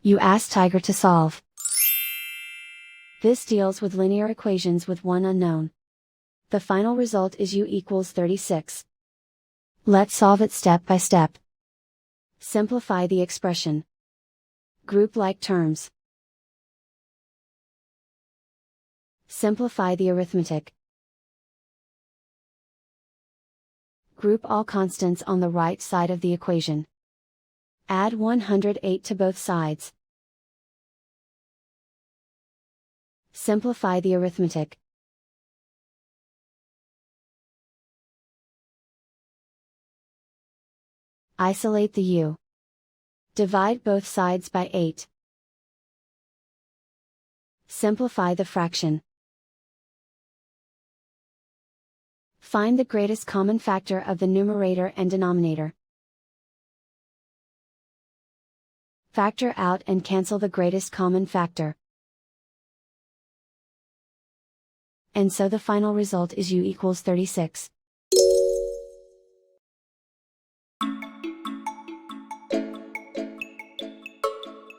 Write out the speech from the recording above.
You ask Tiger to solve. This deals with linear equations with one unknown. The final result is u equals 36. Let's solve it step by step. Simplify the expression. Group like terms. Simplify the arithmetic. Group all constants on the right side of the equation. Add 108 to both sides. Simplify the arithmetic. Isolate the u. Divide both sides by 8. Simplify the fraction. Find the greatest common factor of the numerator and denominator. Factor out and cancel the greatest common factor. And so the final result is u equals 36.